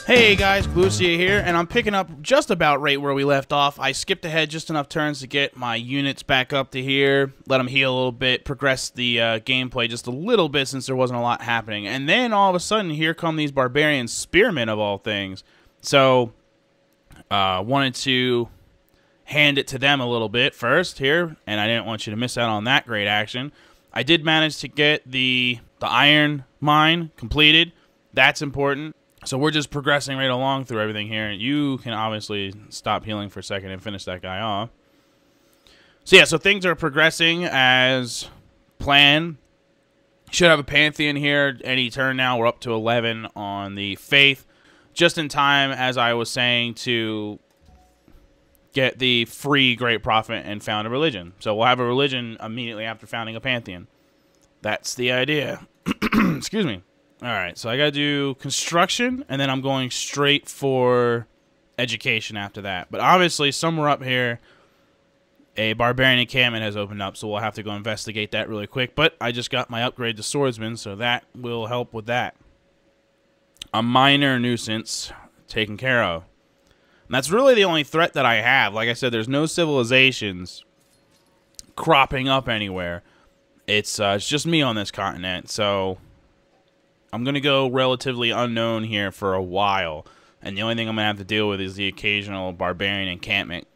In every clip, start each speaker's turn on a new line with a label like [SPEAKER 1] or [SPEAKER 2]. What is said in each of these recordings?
[SPEAKER 1] Hey guys, Galucia here, and I'm picking up just about right where we left off. I skipped ahead just enough turns to get my units back up to here, let them heal a little bit, progress the gameplay just a little bit since there wasn't a lot happening. And then all of a sudden, here come these Barbarian Spearmen of all things. So, wanted to hand it to them a little bit first here, and I didn't want you to miss out on that great action. I did manage to get the iron mine completed. That's important. So we're just progressing right along through everything here. You can obviously stop healing for a second and finish that guy off. So yeah, so things are progressing as planned. Should have a Pantheon here any turn now. We're up to 11 on the Faith. Just in time, as I was saying, to get the free Great Prophet and found a religion. So we'll have a religion immediately after founding a Pantheon. That's the idea. Excuse me. Alright, so I gotta do construction, and then I'm going straight for education after that. But obviously, somewhere up here, a barbarian encampment has opened up, so we'll have to go investigate that really quick. But I just got my upgrade to swordsman, so that will help with that. A minor nuisance taken care of. And that's really the only threat that I have. Like I said, there's no civilizations cropping up anywhere. It's just me on this continent, so I'm going to go relatively unknown here for a while, and the only thing I'm going to have to deal with is the occasional barbarian encampment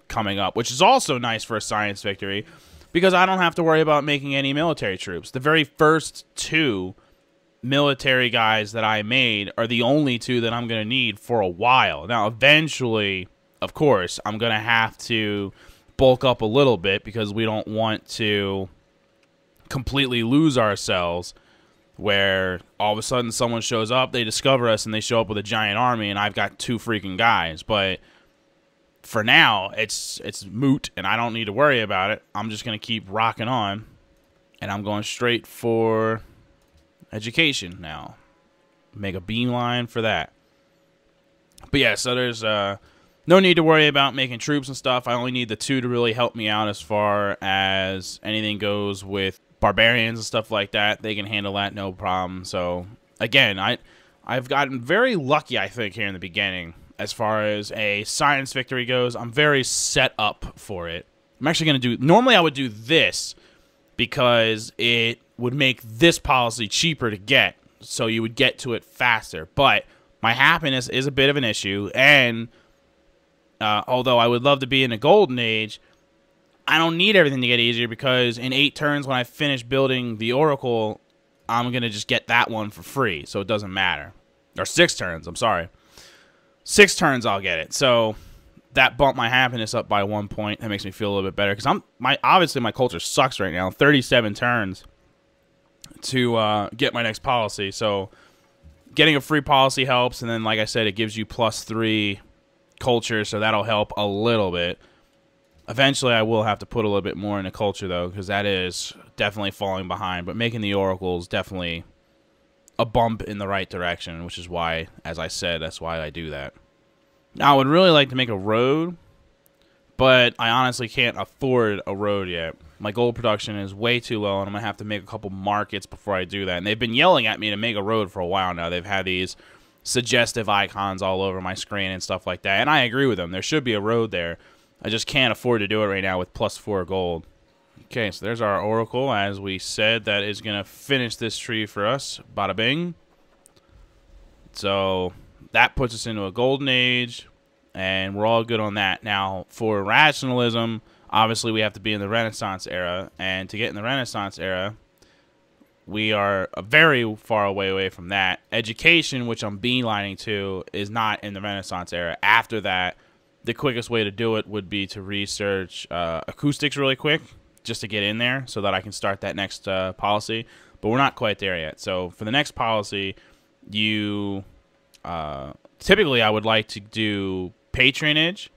[SPEAKER 1] coming up, which is also nice for a science victory, because I don't have to worry about making any military troops. The very first two military guys that I made are the only two that I'm going to need for a while. Now, eventually, of course, I'm going to have to bulk up a little bit, because we don't want to completely lose ourselves where all of a sudden someone shows up, they discover us, and they show up with a giant army, and I've got 2 freaking guys. But for now, it's moot, and I don't need to worry about it. I'm just going to keep rocking on, and I'm going straight for education now. Make a beeline for that. But yeah, so there's no need to worry about making troops and stuff. I only need the 2 to really help me out as far as anything goes with barbarians and stuff like that. They can handle that no problem. So again, I've gotten very lucky, I think, here in the beginning as far as a science victory goes. I'm very set up for it. I'm actually going to do, normally I would do this because it would make this policy cheaper to get, so you would get to it faster. But my happiness is a bit of an issue, and although I would love to be in a golden age, I don't need everything to get easier, because in 8 turns when I finish building the Oracle, I'm going to just get that one for free, so it doesn't matter. Or 6 turns, I'm sorry. 6 turns I'll get it. So that bumped my happiness up by 1 point. That makes me feel a little bit better, because obviously my culture sucks right now. 37 turns to get my next policy. So getting a free policy helps, and then like I said, it gives you +3 culture, so that'll help a little bit. Eventually, I will have to put a little bit more into culture, though, because that is definitely falling behind. But making the Oracle is definitely a bump in the right direction, which is why, as I said, that's why I do that. Now, I would really like to make a road, but I honestly can't afford a road yet. My gold production is way too low, and I'm going to have to make a couple markets before I do that. And they've been yelling at me to make a road for a while now. They've had these suggestive icons all over my screen and stuff like that, and I agree with them. There should be a road there. I just can't afford to do it right now with +4 gold. Okay, so there's our Oracle. As we said, that is going to finish this tree for us. Bada bing. So that puts us into a golden age, and we're all good on that. Now, for rationalism, obviously we have to be in the Renaissance era, and to get in the Renaissance era, we are very far away from that. Education, which I'm beelining to, is not in the Renaissance era. After that, the quickest way to do it would be to research acoustics really quick, just to get in there so that I can start that next policy. But we're not quite there yet. So for the next policy, you typically I would like to do patronage,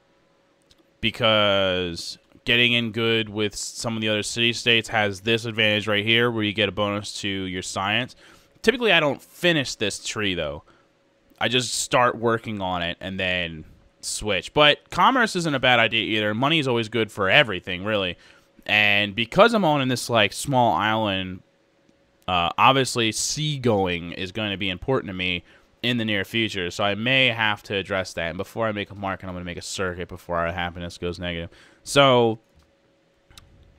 [SPEAKER 1] because getting in good with some of the other city-states has this advantage right here, where you get a bonus to your science. Typically, I don't finish this tree, though. I just start working on it and then switch. But commerce isn't a bad idea either. Money is always good for everything, really. And because I'm owning this like small island, obviously seagoing is going to be important to me in the near future, so I may have to address that. And before I make a market, I'm going to make a circuit before our happiness goes negative. So,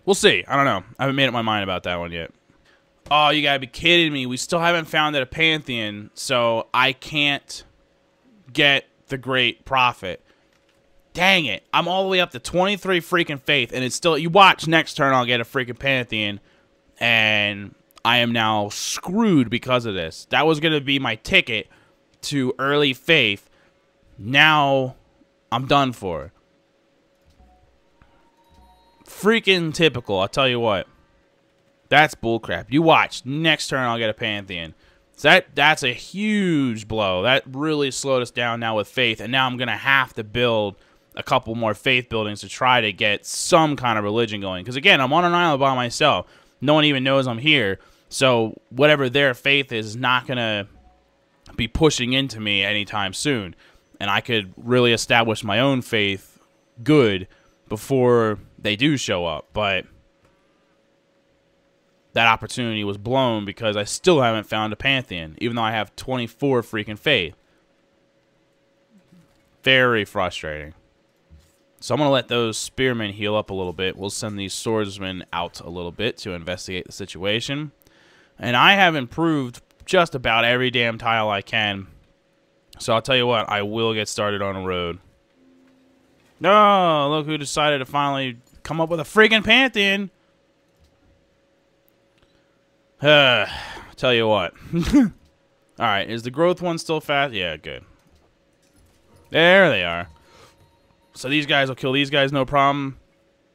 [SPEAKER 1] we'll see. I don't know. I haven't made up my mind about that one yet. Oh, you gotta be kidding me. We still haven't founded a pantheon, so I can't get the great prophet. Dang it. I'm all the way up to 23 freaking faith, and it's still... You watch, next turn I'll get a freaking pantheon, and I am now screwed because of this. That was gonna be my ticket to early faith. Now, I'm done for. Freaking typical, I'll tell you what. That's bullcrap. You watch. Next turn, I'll get a pantheon. So that's a huge blow. That really slowed us down now with faith, and now I'm going to have to build a couple more faith buildings to try to get some kind of religion going. Because, again, I'm on an island by myself. No one even knows I'm here. So whatever their faith is not going to be pushing into me anytime soon. And I could really establish my own faith good before they do show up. But that opportunity was blown because I still haven't found a pantheon, even though I have 24 freaking faith. Very frustrating. So I'm going to let those spearmen heal up a little bit. We'll send these swordsmen out a little bit to investigate the situation. And I have improved just about every damn tile I can. So I'll tell you what, I will get started on a road. No, look who decided to finally come up with a freaking pantheon. Tell you what. Alright, is the growth one still fast? Yeah, good. There they are. So these guys will kill these guys, no problem.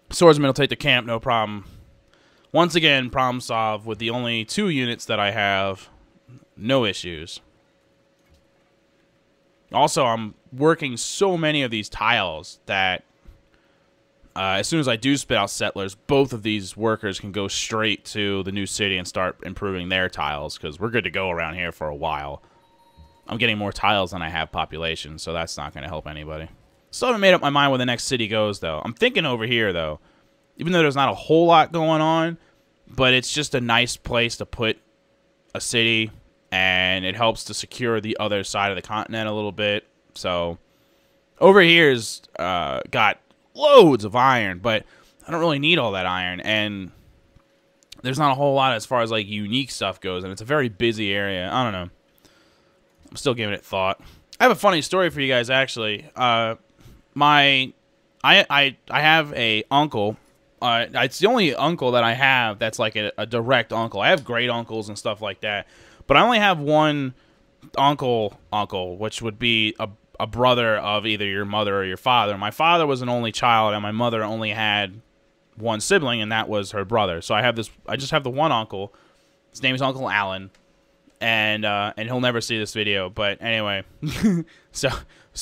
[SPEAKER 1] Swordsman will take the camp, no problem. Once again, problem solved with the only 2 units that I have. No issues. Also, I'm working so many of these tiles that as soon as I do spit out settlers, both of these workers can go straight to the new city and start improving their tiles, because we're good to go around here for a while. I'm getting more tiles than I have population, so that's not going to help anybody. Still haven't made up my mind where the next city goes, though. I'm thinking over here, though. Even though there's not a whole lot going on, but it's just a nice place to put a city, and it helps to secure the other side of the continent a little bit. So, over here's got loads of iron, but I don't really need all that iron, and there's not a whole lot as far as like unique stuff goes, and it's a very busy area. I don't know. I'm still giving it thought. I have a funny story for you guys, actually. I have a uncle. It's the only uncle that I have that's like a direct uncle. I have great uncles and stuff like that, but I only have one uncle, which would be a brother of either your mother or your father. My father was an only child, and my mother only had one sibling, and that was her brother. So I just have the one uncle. His name is Uncle Alan, and he'll never see this video. But anyway, so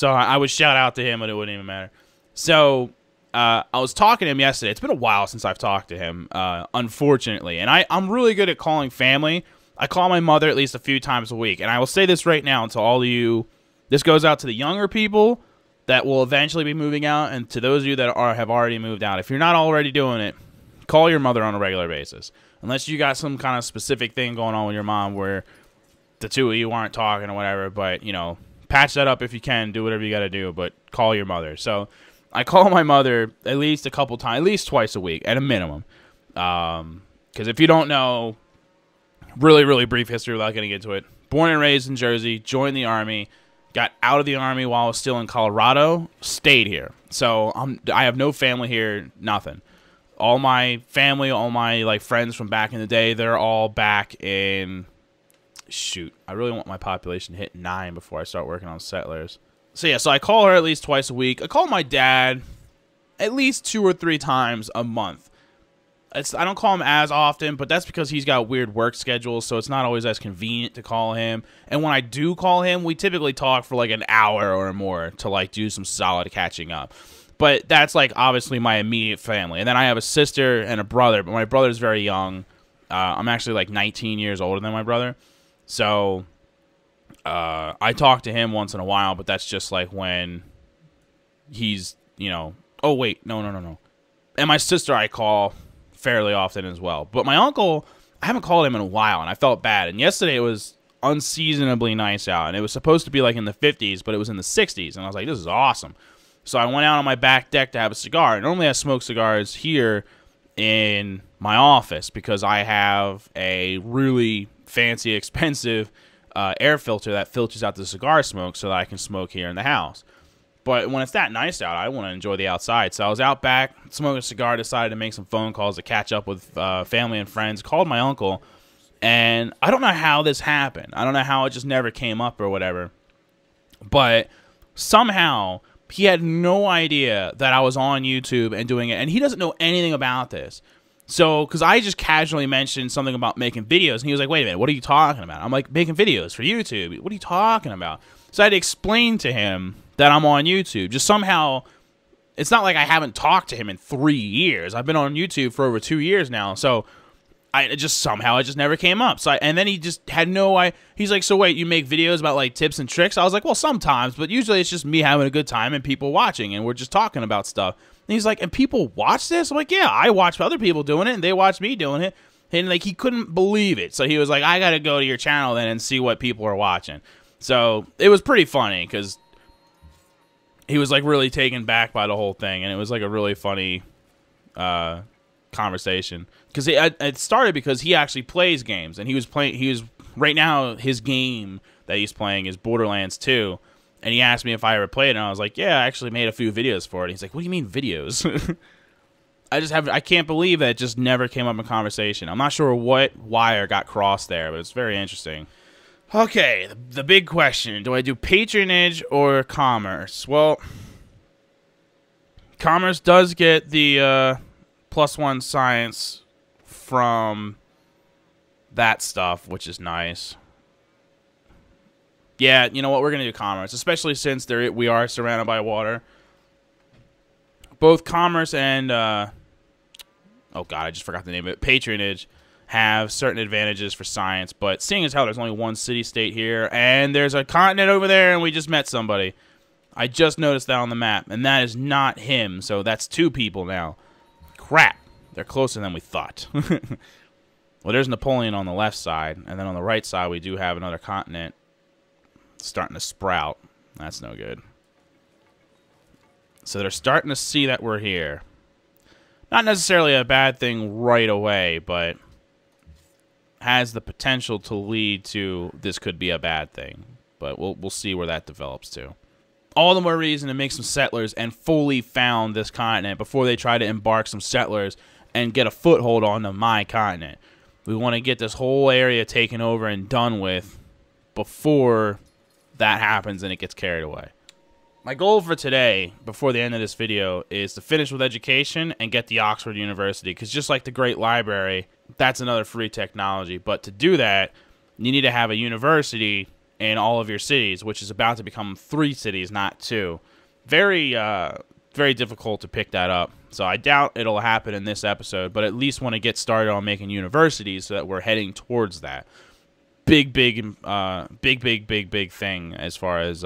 [SPEAKER 1] I would shout out to him, but it wouldn't even matter. So I was talking to him yesterday. It's been a while since I've talked to him, unfortunately, and I'm really good at calling family. I call my mother at least a few times a week, and I will say this right now to all of you. This goes out to the younger people that will eventually be moving out, and to those of you that have already moved out. If you're not already doing it, call your mother on a regular basis. Unless you got some kind of specific thing going on with your mom where the two of you aren't talking or whatever, but, you know, patch that up if you can. Do whatever you got to do, but call your mother. So I call my mother at least a couple times, at least twice a week, at a minimum. Because if you don't know, really, really brief history without getting into it. Born and raised in Jersey, joined the Army. Got out of the Army while I was still in Colorado, stayed here. So I have no family here, nothing. All my family, all my like friends from back in the day, they're all back in... Shoot, I really want my population to hit 9 before I start working on settlers. So yeah, so I call her at least twice a week. I call my dad at least 2 or 3 times a month. I don't call him as often, but that's because he's got weird work schedules, so it's not always as convenient to call him. And when I do call him, we typically talk for like an hour or more to like do some solid catching up. But that's like obviously my immediate family. And then I have a sister and a brother, but my brother's very young. I'm actually like 19 years older than my brother. So I talk to him once in a while, but that's just like when he's, you know... Oh, wait. No. And my sister I call fairly often as well. But my uncle, I haven't called him in a while, and I felt bad. And yesterday it was unseasonably nice out. And it was supposed to be like in the 50s, but it was in the 60s. And I was like, this is awesome. So I went out on my back deck to have a cigar. And normally I smoke cigars here in my office because I have a really fancy, expensive air filter that filters out the cigar smoke so that I can smoke here in the house. But when it's that nice out, I want to enjoy the outside. So I was out back, smoking a cigar, decided to make some phone calls to catch up with family and friends, called my uncle, and I don't know how this happened. I don't know how it just never came up or whatever. But somehow he had no idea that I was on YouTube and doing it, and he doesn't know anything about this. So, because I just casually mentioned something about making videos, and he was like, wait a minute, what are you talking about? I'm like, making videos for YouTube. What are you talking about? So I had to explain to him that I'm on YouTube. Just somehow, it's not like I haven't talked to him in 3 years. I've been on YouTube for over 2 years now. So it just never came up. So and then he just had no. He's like, so wait, you make videos about like tips and tricks? I was like, well, sometimes, but usually it's just me having a good time and people watching, and we're just talking about stuff. And he's like, and people watch this? I'm like, yeah, I watch other people doing it, and they watch me doing it. And like, he couldn't believe it. So he was like, I got to go to your channel then and see what people are watching. So it was pretty funny because he was like really taken back by the whole thing, and it was like a really funny conversation because it started because he actually plays games, and he was right now his game that he's playing is Borderlands 2, and he asked me if I ever played it, and I was like, yeah, I actually made a few videos for it. He's like, what do you mean videos? I can't believe that it just never came up in conversation. I'm not sure what wire got crossed there, but it's very interesting. Okay, the big question, do I do patronage or commerce? Well, commerce does get the +1 science from that stuff, which is nice. Yeah, you know what, we're going to do commerce, especially since we are surrounded by water. Both commerce and, oh god, I just forgot the name of it, patronage, have certain advantages for science, but seeing as how there's only one city-state here, and there's a continent over there, and we just met somebody. I just noticed that on the map, and that is not him, so that's 2 people now. Crap. They're closer than we thought. Well, there's Napoleon on the left side, and then on the right side we do have another continent starting to sprout. That's no good. So they're starting to see that we're here. Not necessarily a bad thing right away, but has the potential to lead to this could be a bad thing. But we'll see where that develops to. All the more reason to make some settlers and fully found this continent before they try to embark some settlers and get a foothold onto my continent. We want to get this whole area taken over and done with before that happens and it gets carried away. My goal for today, before the end of this video, is to finish with education and get the Oxford University, because just like the Great Library, that's another free technology. But to do that, you need to have a university in all of your cities, which is about to become 3 cities, not 2. Very difficult to pick that up. So I doubt it'll happen in this episode, but at least want to get started on making universities so that we're heading towards that. Big thing as far as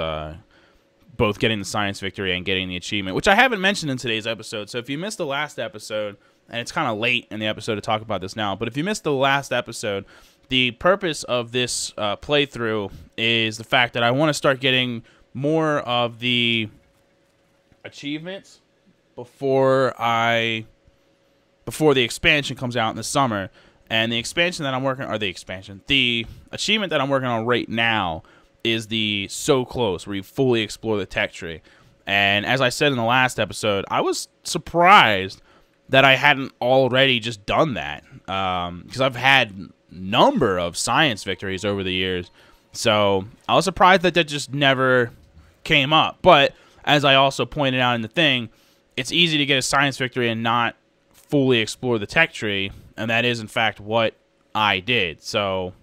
[SPEAKER 1] both getting the science victory and getting the achievement, which I haven't mentioned in today's episode. So if you missed the last episode, and it's kind of late in the episode to talk about this now, but if you missed the last episode, the purpose of this playthrough is the fact that I want to start getting more of the achievements before the expansion comes out in the summer. And the expansion that I'm working, or the achievement that I'm working on right now is the So Close, where you fully explore the tech tree. And as I said in the last episode, I was surprised that I hadn't already just done that, because I've had number of science victories over the years. So I was surprised that just never came up. But as I also pointed out in the thing, it's easy to get a science victory and not fully explore the tech tree, and that is in fact what I did. So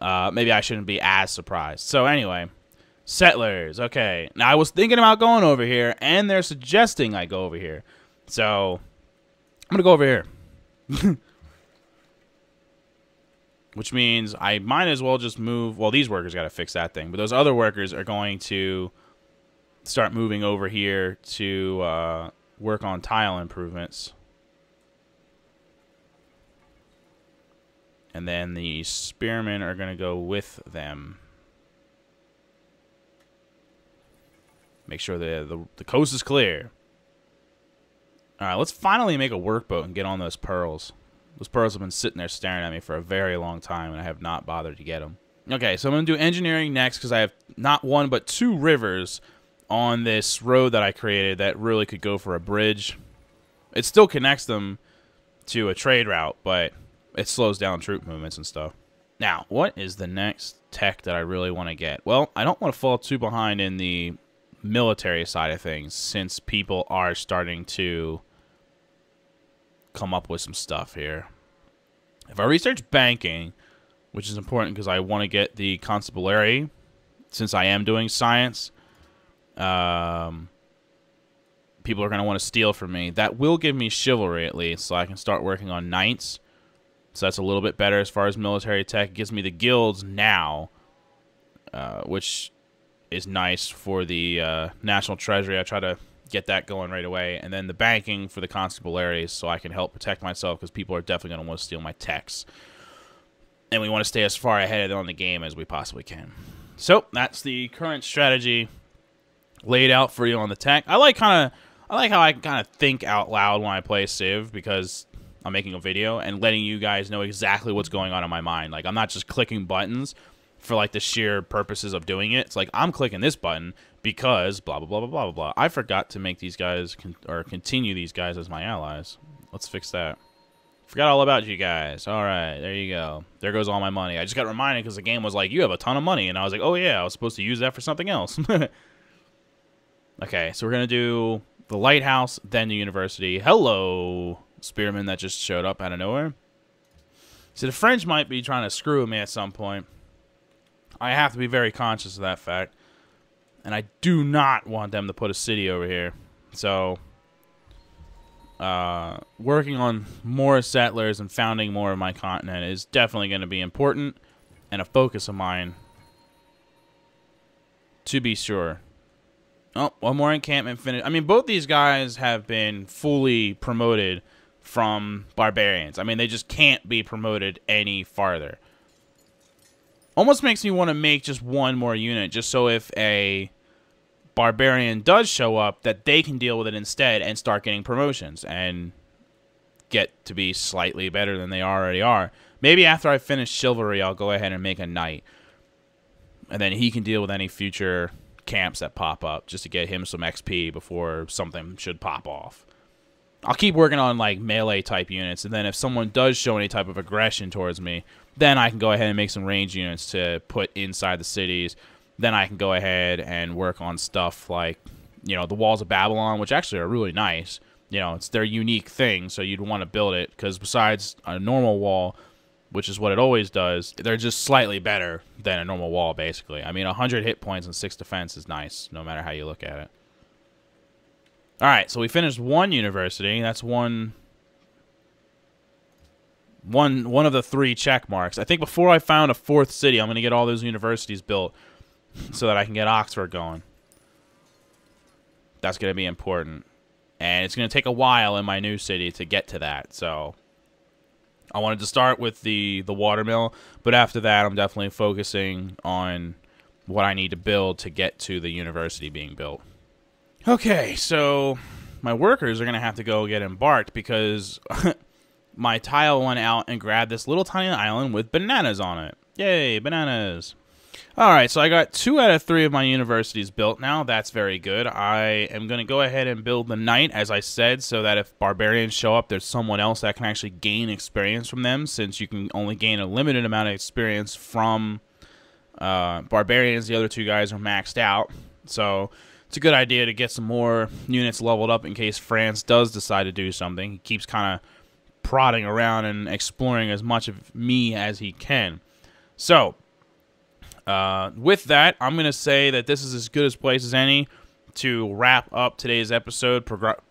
[SPEAKER 1] maybe I shouldn't be as surprised. So anyway, settlers. Okay, now I was thinking about going over here, and they're suggesting I go over here. So I'm gonna go over here. Which means I might as well just move. Well, these workers got to fix that thing, but those other workers are going to start moving over here to work on tile improvements. And then the spearmen are going to go with them. Make sure the coast is clear. All right, let's finally make a workboat and get on those pearls. Those pearls have been sitting there staring at me for a very long time, and I have not bothered to get them. Okay, so I'm going to do engineering next because I have not one but 2 rivers on this road that I created that really could go for a bridge. It still connects them to a trade route, but it slows down troop movements and stuff. Now, what is the next tech that I really want to get? Well, I don't want to fall too behind in the military side of things since people are starting to come up with some stuff here. If I research banking, which is important because I want to get the constabulary, since I am doing science, people are going to want to steal from me. That will give me chivalry at least, so I can start working on knights. So that's a little bit better as far as military tech. It gives me the guilds now, which is nice for the national treasury. I try to get that going right away. And then the banking for the constabularies so I can help protect myself because people are definitely going to want to steal my techs. And we want to stay as far ahead on the game as we possibly can. So that's the current strategy laid out for you on the tech. I like how I kind of think out loud when I play Civ because I'm making a video and letting you guys know exactly what's going on in my mind. Like, I'm not just clicking buttons for like the sheer purposes of doing it. It's like I'm clicking this button because blah blah blah blah blah blah blah. I forgot to make these guys continue these guys as my allies. Let's fix that. Forgot all about you guys. All right, there you go. There goes all my money. I just got reminded because the game was like, you have a ton of money, and I was like, oh yeah, I was supposed to use that for something else. Okay, so we're gonna do the lighthouse, then the university. Hello, spearman that just showed up out of nowhere. So the French might be trying to screw me at some point. I have to be very conscious of that fact. And I do not want them to put a city over here. So, working on more settlers and founding more of my continent is definitely going to be important and a focus of mine, to be sure. Oh, one more encampment finished. I mean, both these guys have been fully promoted from Barbarians. I mean, they just can't be promoted any farther. Almost makes me want to make just one more unit, just so if a Barbarian does show up, that they can deal with it instead and start getting promotions and get to be slightly better than they already are. Maybe after I finish Chivalry, I'll go ahead and make a Knight. And then he can deal with any future camps that pop up, just to get him some XP before something should pop off. I'll keep working on like melee type units, and then if someone does show any type of aggression towards me, then I can go ahead and make some range units to put inside the cities. Then I can go ahead and work on stuff like, you know, the Walls of Babylon, which actually are really nice. You know, it's their unique thing, so you'd want to build it, because besides a normal wall, which is what it always does, they're just slightly better than a normal wall, basically. I mean, 100 hit points and 6 defense is nice, no matter how you look at it. Alright, so we finished one university. That's one of the 3 check marks. I think before I found a 4th city, I'm going to get all those universities built so that I can get Oxford going. That's going to be important. And it's going to take a while in my new city to get to that. So I wanted to start with the watermill, but after that I'm definitely focusing on what I need to build to get to the university being built. Okay, so my workers are going to have to go get embarked because my tile went out and grabbed this little tiny island with bananas on it. Yay, bananas. Alright, so I got 2 out of 3 of my universities built now. That's very good. I am going to go ahead and build the Knight, as I said, so that if Barbarians show up, there's someone else that can actually gain experience from them, since you can only gain a limited amount of experience from Barbarians. The other 2 guys are maxed out, so it's a good idea to get some more units leveled up in case France does decide to do something. He keeps kind of prodding around and exploring as much of me as he can. So, with that, I'm going to say that this is as good a place as any to wrap up today's episode.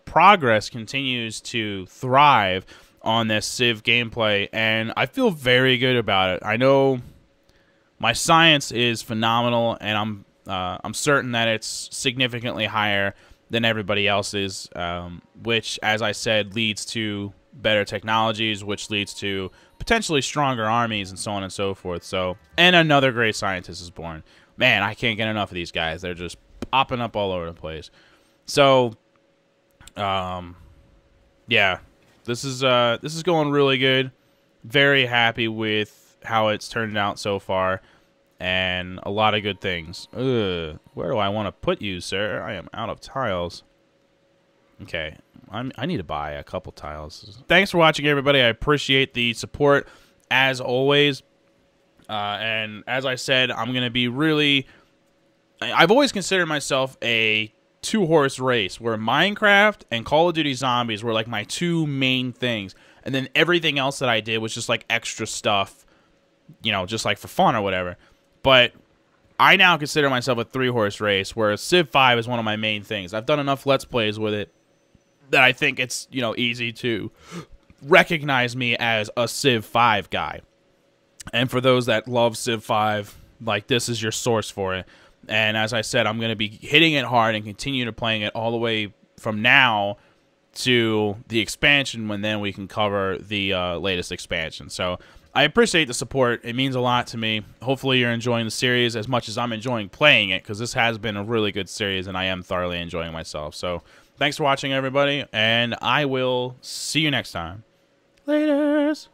[SPEAKER 1] Progress continues to thrive on this Civ gameplay, and I feel very good about it. I know my science is phenomenal, and I'm certain that it's significantly higher than everybody else's, which, as I said, leads to better technologies, which leads to potentially stronger armies and so on and so forth. So, and another great scientist is born. Man, I can't get enough of these guys. They're just popping up all over the place. So, yeah, this is going really good. Very happy with how it's turned out so far, and a lot of good things. Ugh, where do I want to put you, sir? I am out of tiles. Okay, I need to buy a couple tiles. Thanks for watching, everybody. I appreciate the support, as always. And as I said, I'm going to be really... I've always considered myself a two-horse race, where Minecraft and Call of Duty Zombies were like my two main things. And then everything else that I did was just like extra stuff, you know, just like for fun or whatever. But I now consider myself a three-horse race, where Civ 5 is one of my main things. I've done enough Let's Plays with it that I think it's, you know, easy to recognize me as a Civ 5 guy. And for those that love Civ 5, like, this is your source for it. And as I said, I'm going to be hitting it hard and continue to playing it all the way from now to the expansion, when then we can cover the latest expansion. So I appreciate the support. It means a lot to me. Hopefully you're enjoying the series as much as I'm enjoying playing it, because this has been a really good series and I am thoroughly enjoying myself. So thanks for watching, everybody, and I will see you next time. Laters.